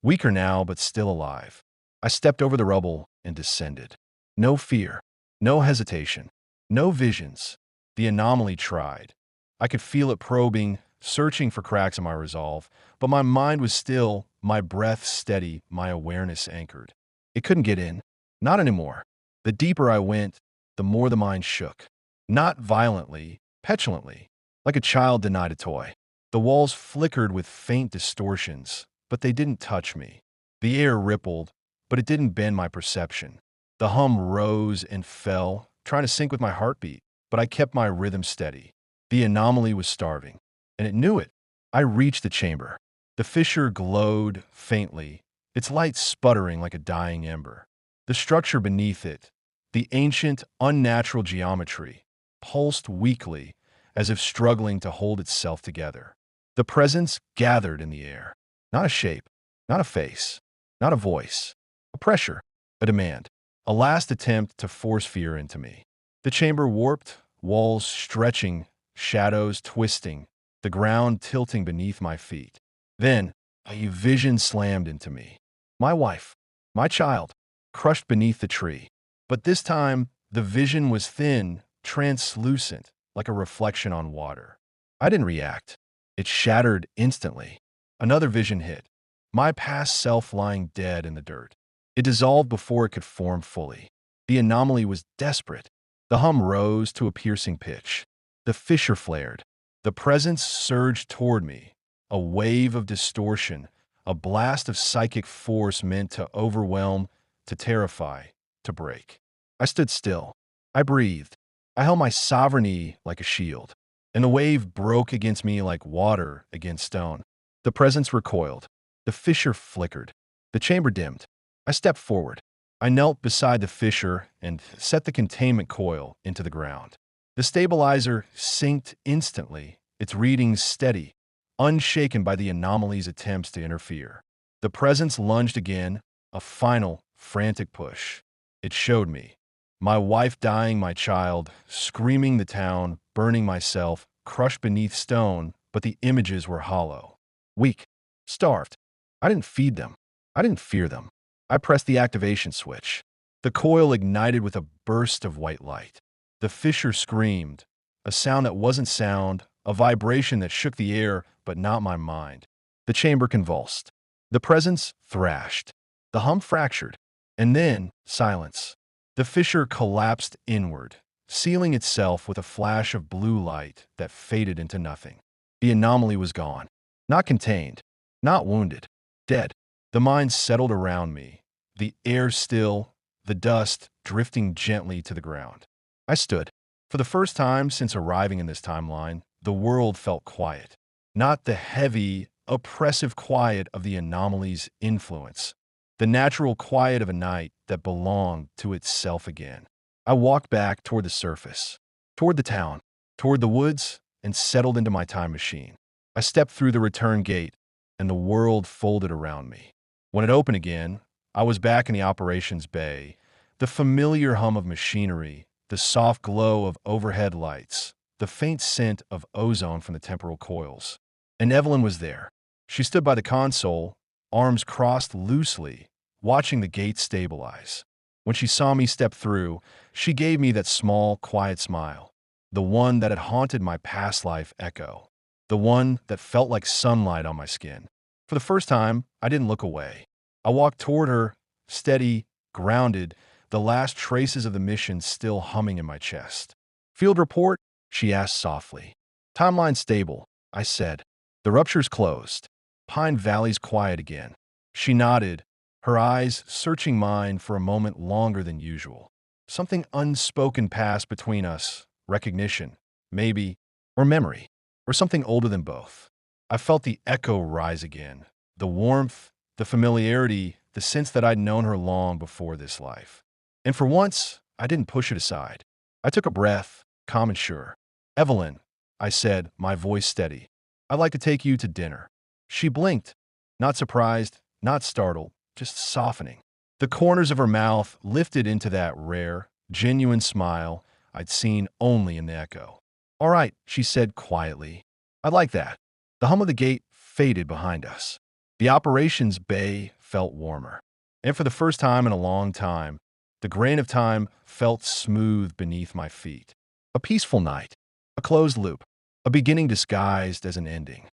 Weaker now, but still alive. I stepped over the rubble and descended. No fear, no hesitation, no visions. The anomaly tried. I could feel it probing, searching for cracks in my resolve, but my mind was still, my breath steady, my awareness anchored. It couldn't get in. Not anymore. The deeper I went, the more the mind shook. Not violently, petulantly, like a child denied a toy. The walls flickered with faint distortions, but they didn't touch me. The air rippled, but it didn't bend my perception. The hum rose and fell, trying to sync with my heartbeat, but I kept my rhythm steady. The anomaly was starving, and it knew it. I reached the chamber. The fissure glowed faintly, its light sputtering like a dying ember. The structure beneath it, the ancient, unnatural geometry, pulsed weakly, as if struggling to hold itself together. The presence gathered in the air. Not a shape, not a face, not a voice. A pressure, a demand, a last attempt to force fear into me. The chamber warped, walls stretching, shadows twisting, the ground tilting beneath my feet. Then, a vision slammed into me. My wife, my child, crushed beneath the tree. But this time, the vision was thin, translucent, like a reflection on water. I didn't react. It shattered instantly. Another vision hit. My past self lying dead in the dirt. It dissolved before it could form fully. The anomaly was desperate. The hum rose to a piercing pitch. The fissure flared. The presence surged toward me. A wave of distortion, a blast of psychic force meant to overwhelm, to terrify, to break. I stood still. I breathed. I held my sovereignty like a shield, and the wave broke against me like water against stone. The presence recoiled. The fissure flickered. The chamber dimmed. I stepped forward. I knelt beside the fissure and set the containment coil into the ground. The stabilizer synced instantly, its readings steady, unshaken by the anomaly's attempts to interfere. The presence lunged again, a final, frantic push. It showed me. My wife dying, my child, screaming the town, burning myself, crushed beneath stone, but the images were hollow. Weak. Starved. I didn't feed them. I didn't fear them. I pressed the activation switch. The coil ignited with a burst of white light. The fissure screamed, a sound that wasn't sound, a vibration that shook the air, but not my mind. The chamber convulsed. The presence thrashed. The hum fractured. And then, silence. The fissure collapsed inward, sealing itself with a flash of blue light that faded into nothing. The anomaly was gone. Not contained. Not wounded. Dead. The mind settled around me. The air still, the dust drifting gently to the ground. I stood. For the first time since arriving in this timeline, the world felt quiet. Not the heavy, oppressive quiet of the anomaly's influence. The natural quiet of a night that belonged to itself again. I walked back toward the surface, toward the town, toward the woods, and settled into my time machine. I stepped through the return gate, and the world folded around me. When it opened again, I was back in the operations bay, the familiar hum of machinery, the soft glow of overhead lights, the faint scent of ozone from the temporal coils. And Evelyn was there. She stood by the console, arms crossed loosely, watching the gate stabilize. When she saw me step through, she gave me that small, quiet smile, the one that had haunted my past life echo, the one that felt like sunlight on my skin. For the first time, I didn't look away. I walked toward her, steady, grounded, the last traces of the mission still humming in my chest. "Field report?" she asked softly. "Timeline stable," I said. "The rupture's closed. Pine Valley's quiet again." She nodded, her eyes searching mine for a moment longer than usual. Something unspoken passed between us, recognition, maybe, or memory, or something older than both. I felt the echo rise again, the warmth, the familiarity, the sense that I'd known her long before this life. And for once, I didn't push it aside. I took a breath, calm and sure. "Evelyn," I said, my voice steady, "I'd like to take you to dinner." She blinked, not surprised, not startled, just softening. The corners of her mouth lifted into that rare, genuine smile I'd seen only in the echo. "All right," she said quietly. "I'd like that." The hum of the gate faded behind us. The operations bay felt warmer. And for the first time in a long time, the grain of time felt smooth beneath my feet. A peaceful night, a closed loop, a beginning disguised as an ending.